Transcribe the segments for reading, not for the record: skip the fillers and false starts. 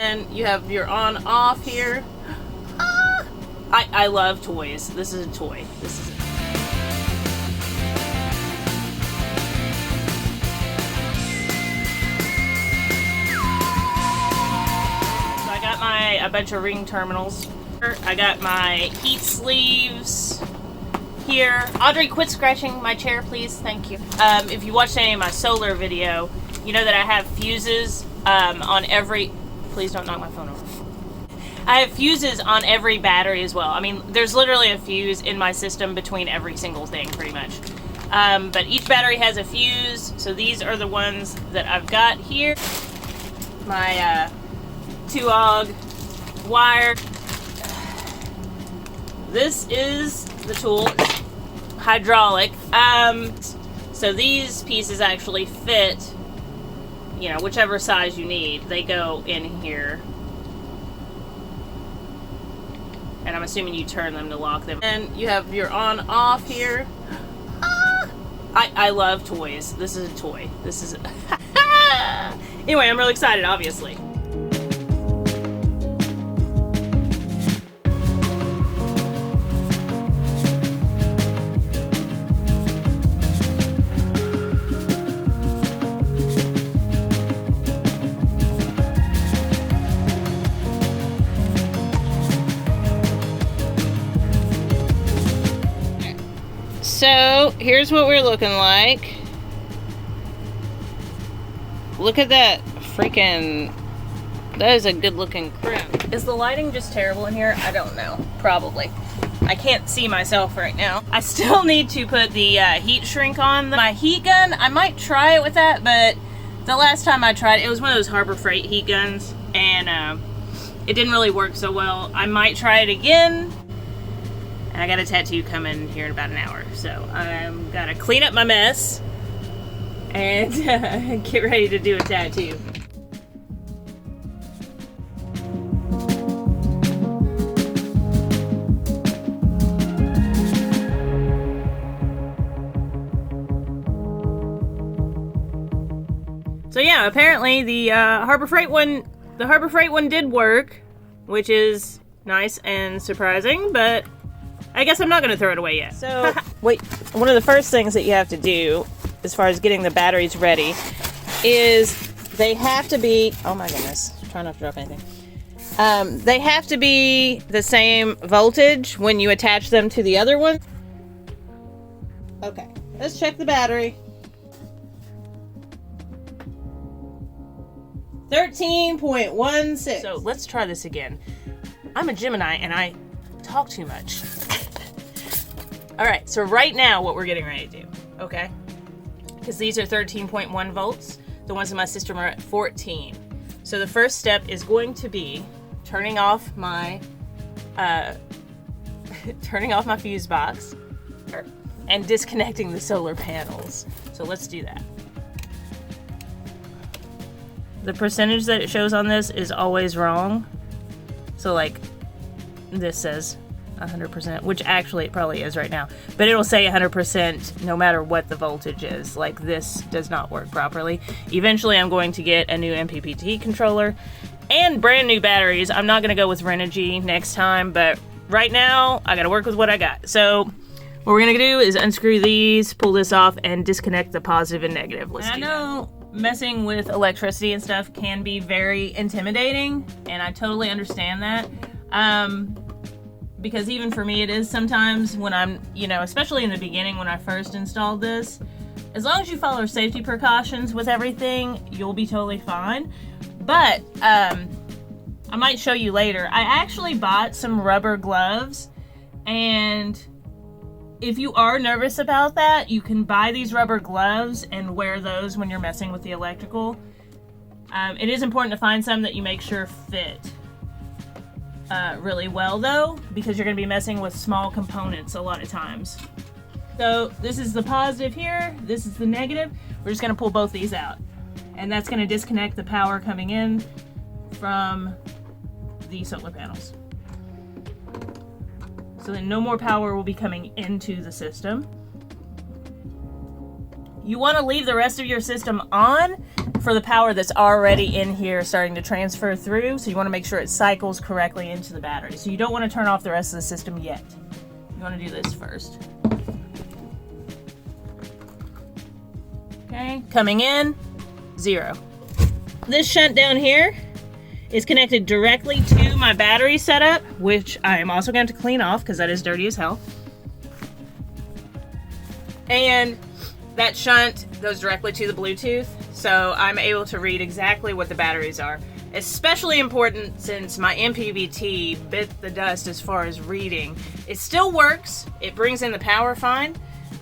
then you have your on off here. I love toys. This is a toy. This is so I got a bunch of ring terminals. I got my heat sleeves here. Audrey, quit scratching my chair, please. Thank you. If you watched any of my solar video, you know that I have fuses on every... Please don't knock my phone over. I have fuses on every battery as well. I mean, there's literally a fuse in my system between every single thing, pretty much. But each battery has a fuse, so these are the ones that I've got here. My 2-AUG wire. This is the tool. It's hydraulic. So these pieces actually fit, you know, whichever size you need. They go in here. And I'm assuming you turn them to lock them. And you have your on off here. I love toys. This is a toy. This is anyway, I'm really excited, obviously. So here's what we're looking like. Look at that freaking... That is a good looking crimp. Is the lighting just terrible in here? I don't know. Probably. I can't see myself right now. I still need to put the heat shrink on my heat gun. I might try it with that, but the last time I tried it was one of those Harbor Freight heat guns, and it didn't really work so well. I might try it again. And I got a tattoo coming here in about an hour, so I'm gotta clean up my mess and get ready to do a tattoo. So yeah, apparently the Harbor Freight one did work, which is nice and surprising, but I guess I'm not going to throw it away yet. So, wait, one of the first things that you have to do, as far as getting the batteries ready, is they have to be... Oh my goodness, try not to drop anything. They have to be the same voltage when you attach them to the other one. Okay, let's check the battery. 13.16. So let's try this again. I'm a Gemini and I talk too much. Alright, so right now what we're getting ready to do, okay? Because these are 13.1 volts. The ones in my system are at 14. So the first step is going to be turning off my fuse box and disconnecting the solar panels. So let's do that. The percentage that it shows on this is always wrong. So like this says 100%, which actually it probably is right now, but it'll say 100% no matter what the voltage is. Like this does not work properly. Eventually I'm going to get a new MPPT controller and brand new batteries. I'm not going to go with Renogy next time, but right now I got to work with what I got. So what we're going to do is unscrew these, pull this off, and disconnect the positive and negative. I know messing with electricity and stuff can be very intimidating, and I totally understand that. Because even for me it is sometimes when I'm, you know, especially in the beginning when I first installed this, as long as you follow safety precautions with everything, you'll be totally fine. But I might show you later. I actually bought some rubber gloves, and if you are nervous about that, you can buy these rubber gloves and wear those when you're messing with the electrical. It is important to find some that you make sure fit really well though, because you're going to be messing with small components a lot of times. So this is the positive here, this is the negative. We're just going to pull both these out, and that's going to disconnect the power coming in from the solar panels. So then no more power will be coming into the system. You want to leave the rest of your system on for the power that's already in here starting to transfer through. So you want to make sure it cycles correctly into the battery. So you don't want to turn off the rest of the system yet. You want to do this first. Okay, coming in, 0. This shunt down here is connected directly to my battery setup, which I am also going to clean off because that is dirty as hell. And that shunt goes directly to the Bluetooth, so I'm able to read exactly what the batteries are. Especially important since my MPVT bit the dust as far as reading. It still works, it brings in the power fine,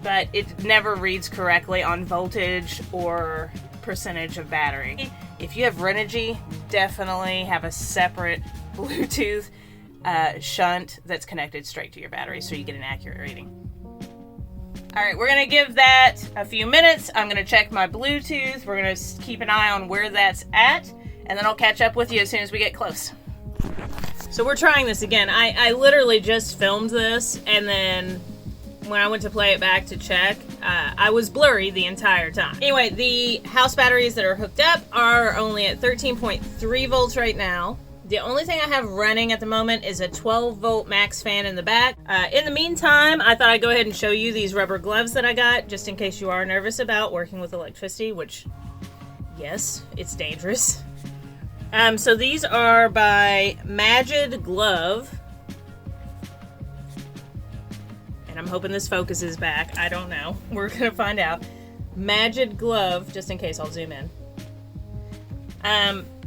but it never reads correctly on voltage or percentage of battery. If you have Renogy, definitely have a separate Bluetooth shunt that's connected straight to your battery so you get an accurate reading. Alright, we're going to give that a few minutes. I'm going to check my Bluetooth. We're going to keep an eye on where that's at, and then I'll catch up with you as soon as we get close. So we're trying this again. I literally just filmed this, and then when I went to play it back to check, I was blurry the entire time. Anyway, the house batteries that are hooked up are only at 13.3 volts right now. The only thing I have running at the moment is a 12 volt max fan in the back. In the meantime, I thought I'd go ahead and show you these rubber gloves that I got, just in case you are nervous about working with electricity, which, yes, it's dangerous. So these are by Magid Glove. And I'm hoping this focuses back. I don't know. We're gonna find out. Magid Glove, just in case I'll zoom in.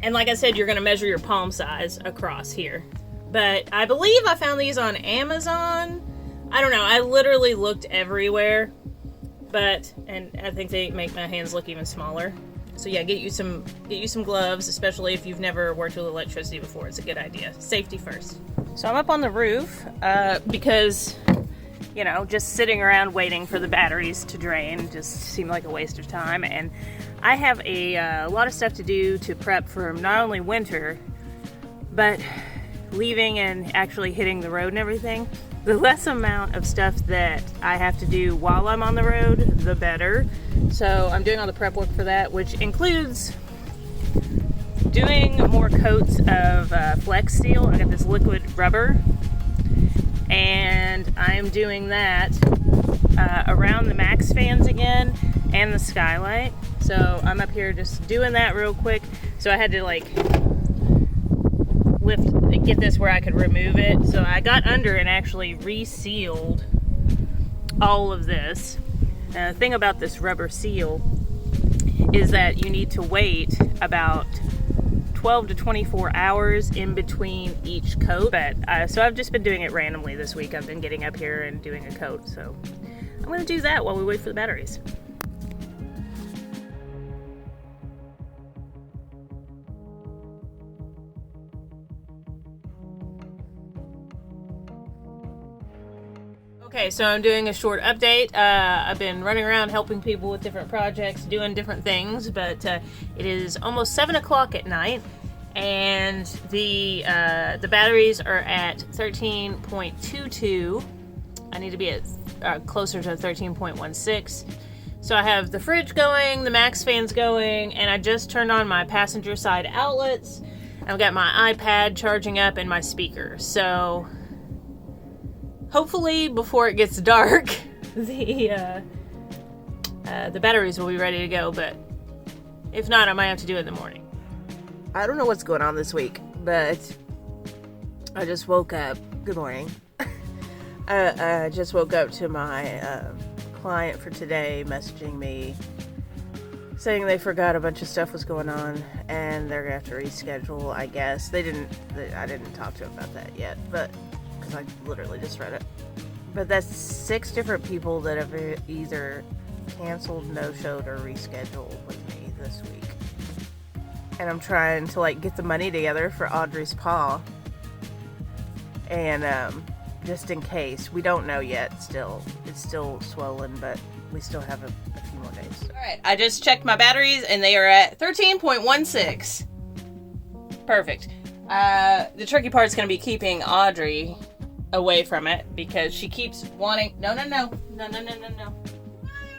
And like I said, you're gonna measure your palm size across here. But I believe I found these on Amazon. I don't know, I literally looked everywhere. And I think they make my hands look even smaller. So yeah, get you some gloves, especially if you've never worked with electricity before. It's a good idea. Safety first. So I'm up on the roof, because, you know, just sitting around waiting for the batteries to drain just seemed like a waste of time. And I have a lot of stuff to do to prep for not only winter, but leaving and actually hitting the road and everything. The less amount of stuff that I have to do while I'm on the road, the better. So I'm doing all the prep work for that, which includes doing more coats of Flex Seal. I got this liquid rubber, and I'm doing that around the maxxfans again and the skylight. So I'm up here just doing that real quick. So I had to like get this where I could remove it. So I got under and actually resealed all of this. The thing about this rubber seal is that you need to wait about 12 to 24 hours in between each coat. But so I've just been doing it randomly this week. I've been getting up here and doing a coat. So I'm going to do that while we wait for the batteries. Okay, so I'm doing a short update. I've been running around helping people with different projects, doing different things, but it is almost 7 o'clock at night, and the batteries are at 13.22. I need to be at closer to 13.16. So I have the fridge going, the maxxfans going, and I just turned on my passenger side outlets. I've got my iPad charging up and my speaker. So hopefully before it gets dark, the batteries will be ready to go, but if not, I might have to do it in the morning. I don't know what's going on this week, but I just woke up. Good morning. I just woke up to my client for today messaging me saying they forgot a bunch of stuff was going on and they're gonna have to reschedule, I guess. I didn't talk to them about that yet, but because I literally just read it. But that's 6 different people that have either canceled, no-showed, or rescheduled with me this week. And I'm trying to like get the money together for Audrey's paw. And just in case. We don't know yet still. It's still swollen, but we still have a few more days. Alright, I just checked my batteries and they are at 13.16. Perfect. The tricky part is going to be keeping Audrey away from it because she keeps wanting. No.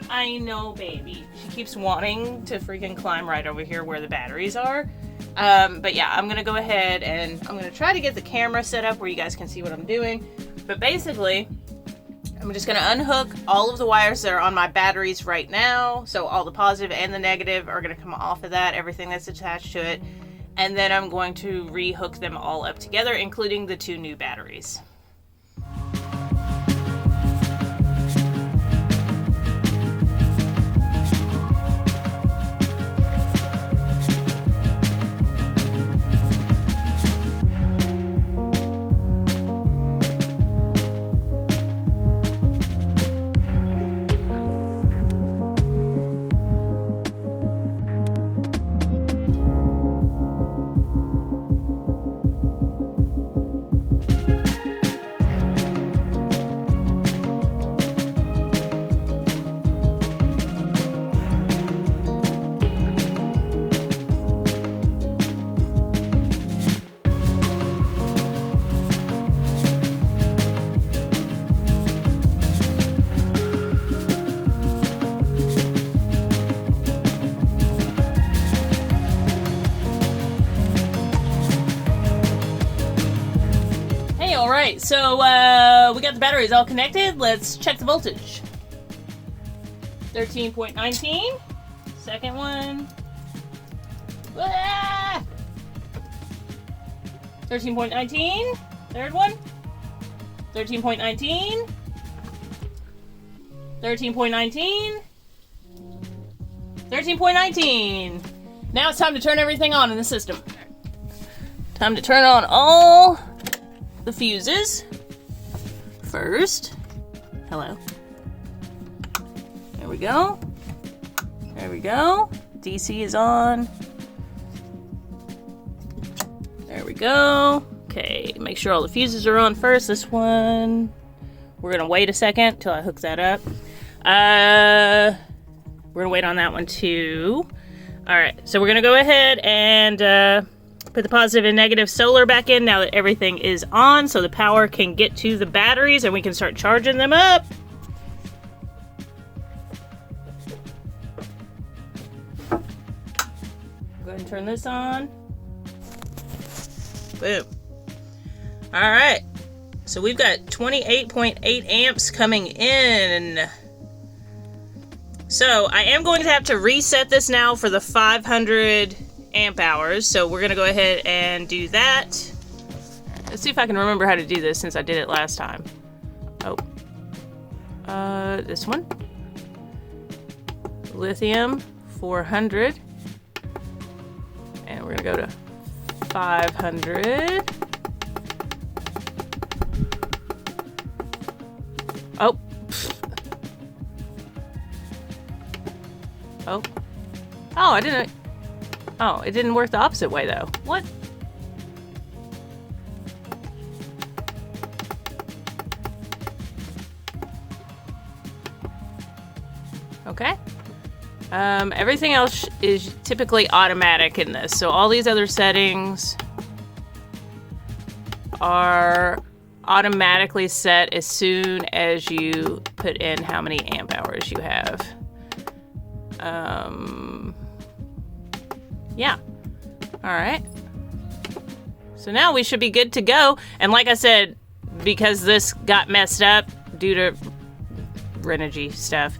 I know, baby. She keeps wanting to freaking climb right over here where the batteries are. But yeah, I'm gonna go ahead and I'm gonna try to get the camera set up where you guys can see what I'm doing. But basically, I'm just gonna unhook all of the wires that are on my batteries right now. So all the positive and the negative are gonna come off of that, everything that's attached to it. And then I'm going to rehook them all up together, including the 2 new batteries. Alright, so we got the batteries all connected. Let's check the voltage. 13.19. Second one. 13.19. Third one. 13.19. 13.19. 13.19. Now it's time to turn everything on in the system. Time to turn on all the fuses first. Hello. There we go. There we go. DC is on. There we go. Okay, make sure all the fuses are on first. This one, we're gonna wait a second till I hook that up. We're gonna wait on that one too. All right, so we're gonna go ahead and put the positive and negative solar back in now that everything is on, so the power can get to the batteries and we can start charging them up. Go ahead and turn this on. Boom. Alright, so we've got 28.8 amps coming in. So I am going to have to reset this now for the 500 amp hours, so we're gonna go ahead and do that. Let's see if I can remember how to do this since I did it last time. This one, lithium 400, and we're gonna go to 500. I didn't. Oh, it didn't work the opposite way, though. What? Okay. Everything else is typically automatic in this. So all these other settings are automatically set as soon as you put in how many amp hours you have. Yeah. All right. So now we should be good to go. And like I said, because this got messed up due to Renogy stuff,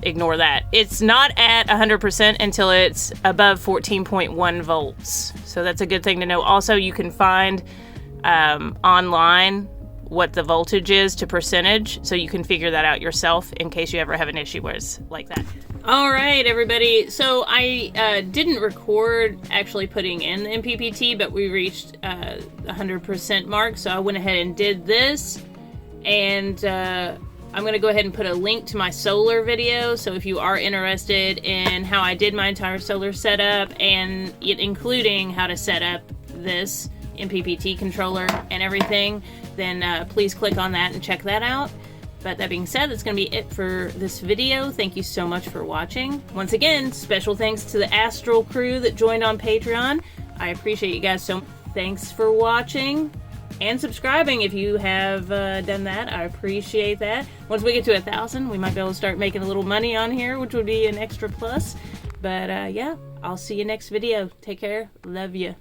ignore that. It's not at 100% until it's above 14.1 volts. So that's a good thing to know. Also, you can find online what the voltage is to percentage, so you can figure that out yourself in case you ever have an issue where it's like that. All right, everybody. So I didn't record actually putting in the MPPT, but we reached the 100% mark, so I went ahead and did this. And I'm going to go ahead and put a link to my solar video, so if you are interested in how I did my entire solar setup, and including how to set up this MPPT controller and everything, then please click on that and check that out. But that being said, that's going to be it for this video. Thank you so much for watching. Once again, special thanks to the Astral crew that joined on Patreon. I appreciate you guys so much. Thanks for watching, and subscribing if you have done that. I appreciate that. Once we get to 1,000, we might be able to start making a little money on here, which would be an extra plus. But yeah, I'll see you next video. Take care. Love you.